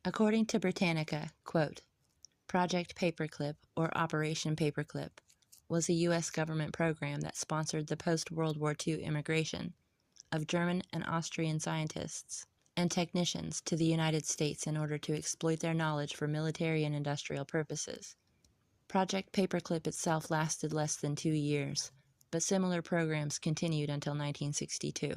According to Britannica, quote, Project Paperclip, or Operation Paperclip, was a U.S. government program that sponsored the post-World War II immigration of German and Austrian scientists and technicians to the United States in order to exploit their knowledge for military and industrial purposes. Project Paperclip itself lasted less than 2 years, but similar programs continued until 1962.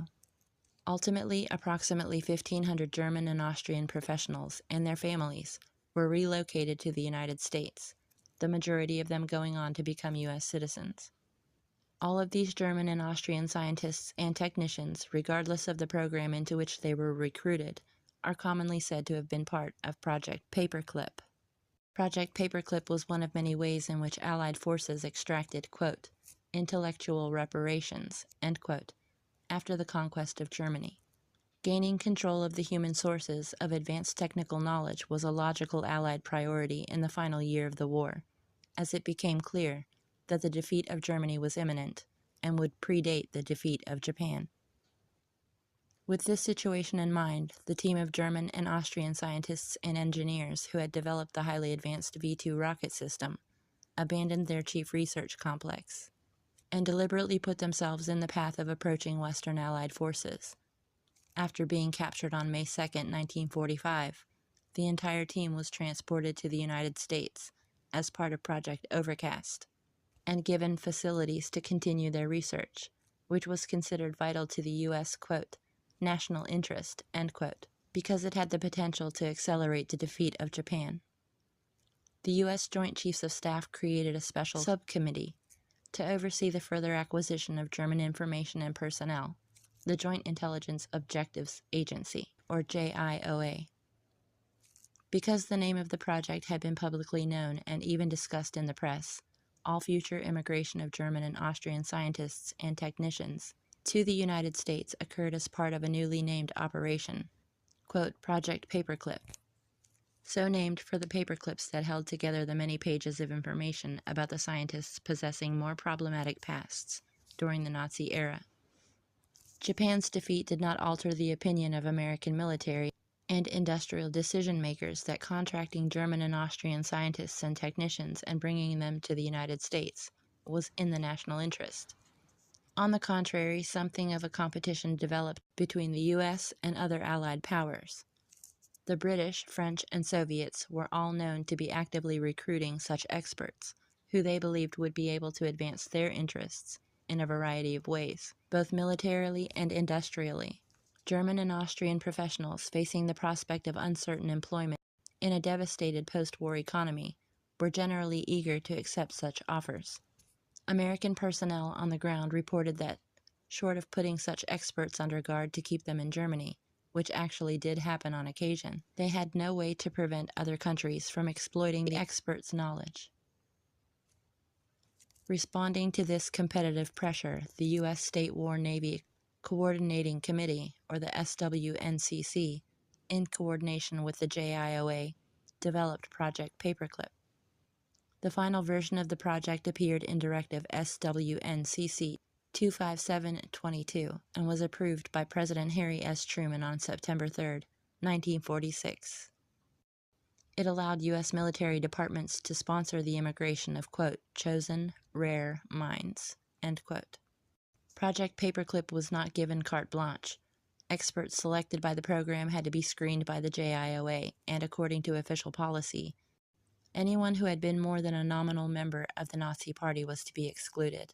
Ultimately, approximately 1,500 German and Austrian professionals and their families were relocated to the United States, the majority of them going on to become U.S. citizens. All of these German and Austrian scientists and technicians, regardless of the program into which they were recruited, are commonly said to have been part of Project Paperclip. Project Paperclip was one of many ways in which Allied forces extracted, quote, intellectual reparations, end quote, after the conquest of Germany. Gaining control of the human sources of advanced technical knowledge was a logical Allied priority in the final year of the war, as it became clear that the defeat of Germany was imminent and would predate the defeat of Japan. With this situation in mind, the team of German and Austrian scientists and engineers who had developed the highly advanced V-2 rocket system abandoned their chief research complex and deliberately put themselves in the path of approaching Western Allied forces. After being captured on May 2, 1945, the entire team was transported to the United States as part of Project Overcast and given facilities to continue their research, which was considered vital to the U.S., quote, national interest, end quote, because it had the potential to accelerate the defeat of Japan. The U.S. Joint Chiefs of Staff created a special subcommittee to oversee the further acquisition of German information and personnel, the Joint Intelligence Objectives Agency, or JIOA. Because the name of the project had been publicly known and even discussed in the press, all future immigration of German and Austrian scientists and technicians to the United States occurred as part of a newly named operation, quote, Project Paperclip, so named for the paperclips that held together the many pages of information about the scientists possessing more problematic pasts during the Nazi era. Japan's defeat did not alter the opinion of American military and industrial decision-makers that contracting German and Austrian scientists and technicians and bringing them to the United States was in the national interest. On the contrary, something of a competition developed between the U.S. and other Allied powers. The British, French, and Soviets were all known to be actively recruiting such experts, who they believed would be able to advance their interests in a variety of ways, both militarily and industrially. German and Austrian professionals facing the prospect of uncertain employment in a devastated post-war economy were generally eager to accept such offers. American personnel on the ground reported that, short of putting such experts under guard to keep them in Germany, which actually did happen on occasion, they had no way to prevent other countries from exploiting the experts' knowledge. Responding to this competitive pressure, the U.S. State War Navy Coordinating Committee, or the SWNCC, in coordination with the JIOA, developed Project Paperclip. The final version of the project appeared in Directive SWNCC 25722 and was approved by President Harry S. Truman on September 3, 1946. It allowed U.S. military departments to sponsor the immigration of, quote, chosen, rare minds, end quote. Project Paperclip was not given carte blanche. Experts selected by the program had to be screened by the JIOA, and according to official policy, anyone who had been more than a nominal member of the Nazi Party was to be excluded.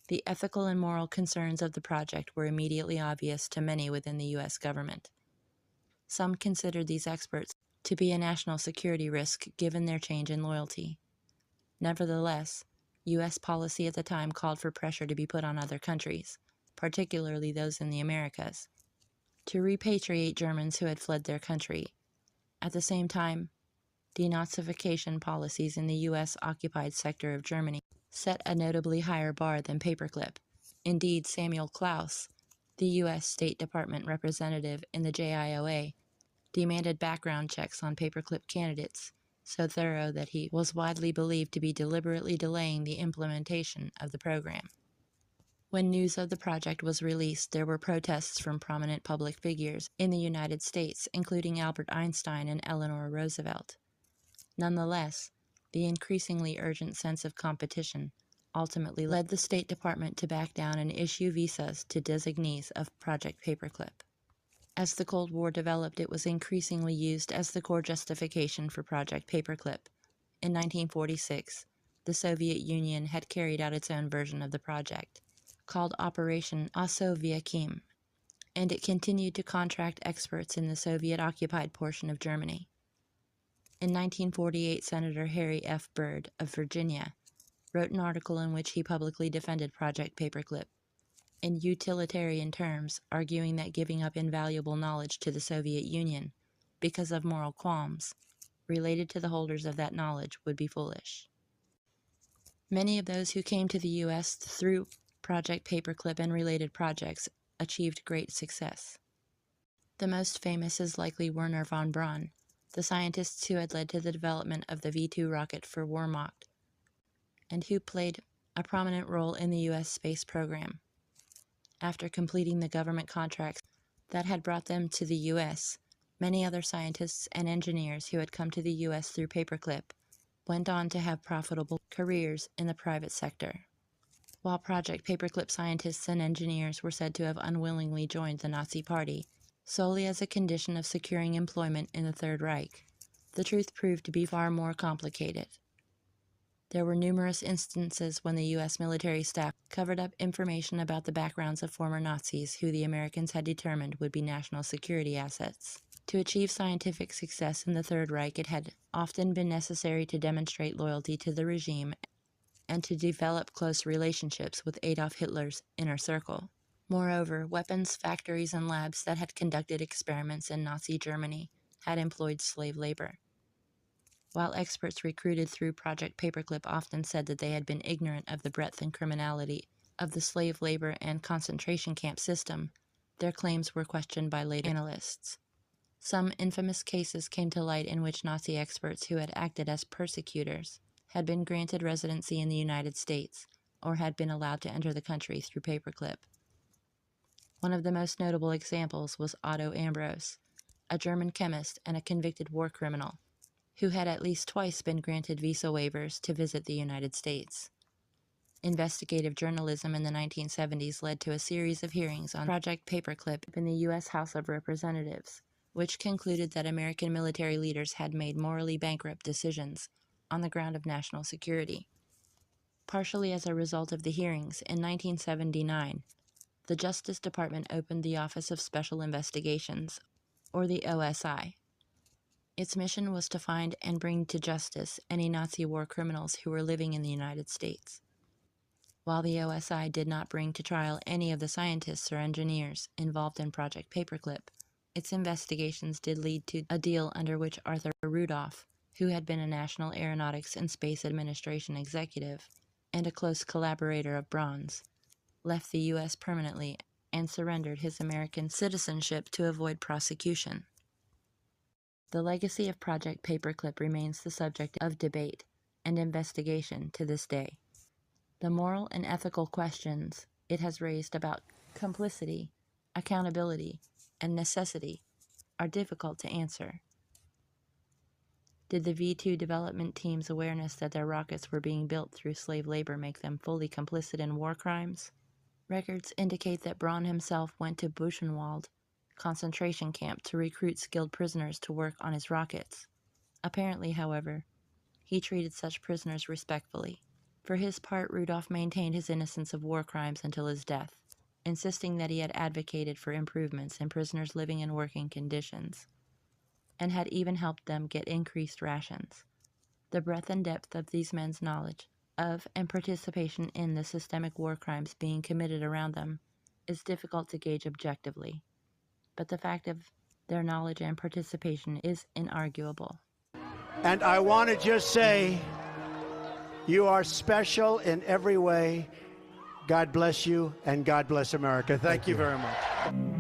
The ethical and moral concerns of the project were immediately obvious to many within the U.S. government. Some considered these experts to be a national security risk given their change in loyalty. Nevertheless, U.S. policy at the time called for pressure to be put on other countries, particularly those in the Americas, to repatriate Germans who had fled their country. At the same time, denazification policies in the U.S.-occupied sector of Germany set a notably higher bar than Paperclip. Indeed, Samuel Klaus, the U.S. State Department representative in the JIOA, demanded background checks on Paperclip candidates, so thorough that he was widely believed to be deliberately delaying the implementation of the program. When news of the project was released, there were protests from prominent public figures in the United States, including Albert Einstein and Eleanor Roosevelt. Nonetheless, the increasingly urgent sense of competition ultimately led the State Department to back down and issue visas to designees of Project Paperclip. As the Cold War developed, it was increasingly used as the core justification for Project Paperclip. In 1946, the Soviet Union had carried out its own version of the project, called Operation Osovyachim, and it continued to contract experts in the Soviet-occupied portion of Germany. In 1948, Senator Harry F. Byrd of Virginia wrote an article in which he publicly defended Project Paperclip in utilitarian terms, arguing that giving up invaluable knowledge to the Soviet Union because of moral qualms related to the holders of that knowledge would be foolish. Many of those who came to the U.S. through Project Paperclip and related projects achieved great success. The most famous is likely Wernher von Braun, the scientists who had led to the development of the V-2 rocket for Wehrmacht, and who played a prominent role in the U.S. space program. After completing the government contracts that had brought them to the U.S., many other scientists and engineers who had come to the U.S. through Paperclip went on to have profitable careers in the private sector. While Project Paperclip scientists and engineers were said to have unwillingly joined the Nazi Party, solely as a condition of securing employment in the Third Reich, the truth proved to be far more complicated. There were numerous instances when the U.S. military staff covered up information about the backgrounds of former Nazis who the Americans had determined would be national security assets. To achieve scientific success in the Third Reich, it had often been necessary to demonstrate loyalty to the regime and to develop close relationships with Adolf Hitler's inner circle. Moreover, weapons factories and labs that had conducted experiments in Nazi Germany had employed slave labor. While experts recruited through Project Paperclip often said that they had been ignorant of the breadth and criminality of the slave labor and concentration camp system, their claims were questioned by later analysts. Some infamous cases came to light in which Nazi experts who had acted as persecutors had been granted residency in the United States or had been allowed to enter the country through Paperclip. One of the most notable examples was Otto Ambros, a German chemist and a convicted war criminal, who had at least twice been granted visa waivers to visit the United States. Investigative journalism in the 1970s led to a series of hearings on Project Paperclip in the U.S. House of Representatives, which concluded that American military leaders had made morally bankrupt decisions on the ground of national security. Partially as a result of the hearings, in 1979, the Justice Department opened the Office of Special Investigations, or the OSI. Its mission was to find and bring to justice any Nazi war criminals who were living in the United States. While the OSI did not bring to trial any of the scientists or engineers involved in Project Paperclip, its investigations did lead to a deal under which Arthur Rudolph, who had been a National Aeronautics and Space Administration executive and a close collaborator of Braun's, left the U.S. permanently and surrendered his American citizenship to avoid prosecution. The legacy of Project Paperclip remains the subject of debate and investigation to this day. The moral and ethical questions it has raised about complicity, accountability, and necessity are difficult to answer. Did the V-2 development team's awareness that their rockets were being built through slave labor make them fully complicit in war crimes? Records indicate that Braun himself went to Buchenwald concentration camp to recruit skilled prisoners to work on his rockets. Apparently, however, he treated such prisoners respectfully. For his part, Rudolph maintained his innocence of war crimes until his death, insisting that he had advocated for improvements in prisoners' living and working conditions, and had even helped them get increased rations. The breadth and depth of these men's knowledge of and participation in the systemic war crimes being committed around them is difficult to gauge objectively, but the fact of their knowledge and participation is inarguable. And I want to just say, you are special in every way. God bless you, and God bless America. Thank you very much.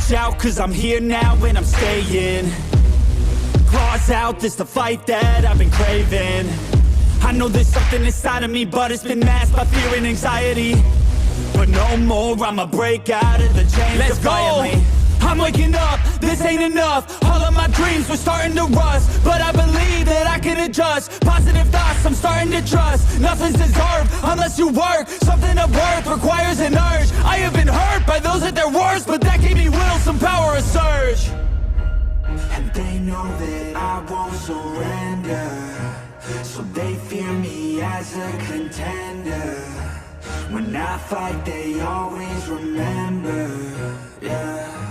watch out, cause I'm here now and I'm staying. Claws out, this the fight that I've been craving. I know there's something inside of me, but it's been masked by fear and anxiety. But no more, I'ma break out of the chains. Let's defiantly. Go! I'm waking up, this ain't enough. All of my dreams were starting to rust, but I believe that I can adjust. Positive thoughts, I'm starting to trust. Nothing's deserved unless you work. Something of worth requires an urge. I have been hurt by those at their worst, but that gave me will, some power, a surge. And they know that I won't surrender, so they fear me as a contender. When I fight, they always remember, yeah.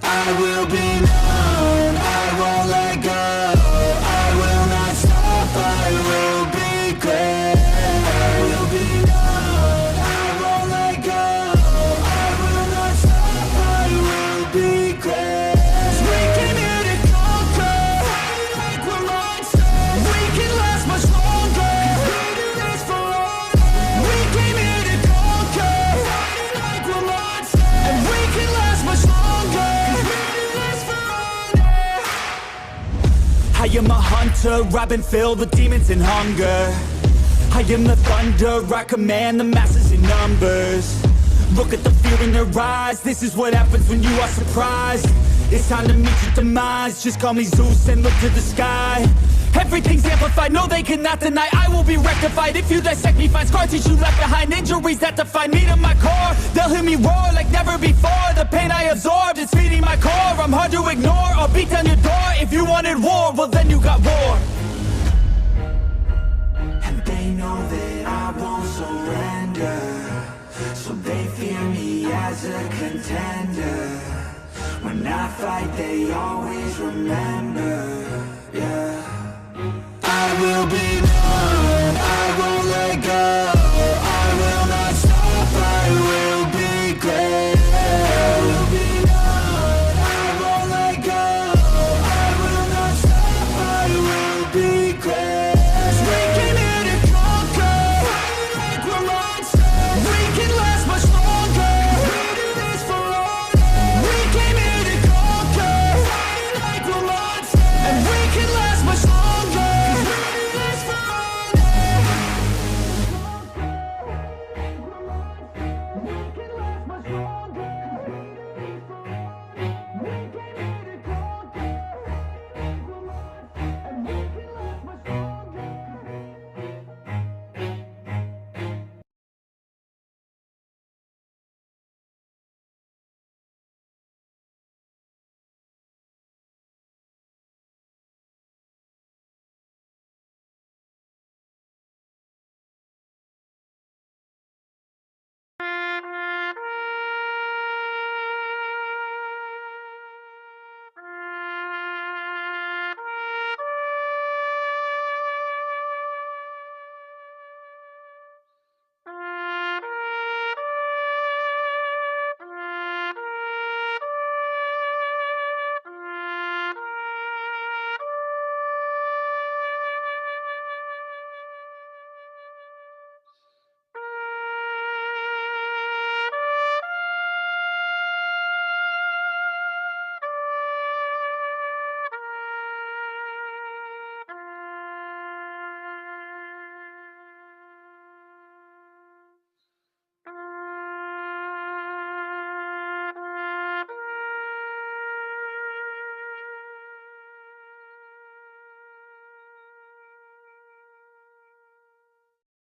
I will be known, I won't let go. I will not stop, I will be great. I will be known, I won't let go. I will not stop, I will be great. 'Cause we came here to conquer, fighting like we're monsters. We can last much longer, 'cause we do this for honor. We came here to conquer, fighting like we're monsters. And we can last much longer, 'cause we do this for honor. I am a hunter, I've been filled with demons and hunger. I am the thunder, I command the masses in numbers. Look at the fear in their eyes, this is what happens when you are surprised. It's time to meet your demise, just call me Zeus and look to the sky. Everything's amplified, no they cannot deny. I will be rectified, if you dissect me, find scars that you left behind. Injuries that define me to my core, they'll hear me roar like never before. The pain I absorbed, it's feeding my core. I'm hard to ignore, I'll beat down your door. If you wanted war, well then you got war. And they know that I won't surrender, so they fear me as a contender. When I fight, they always remember, yeah. I will be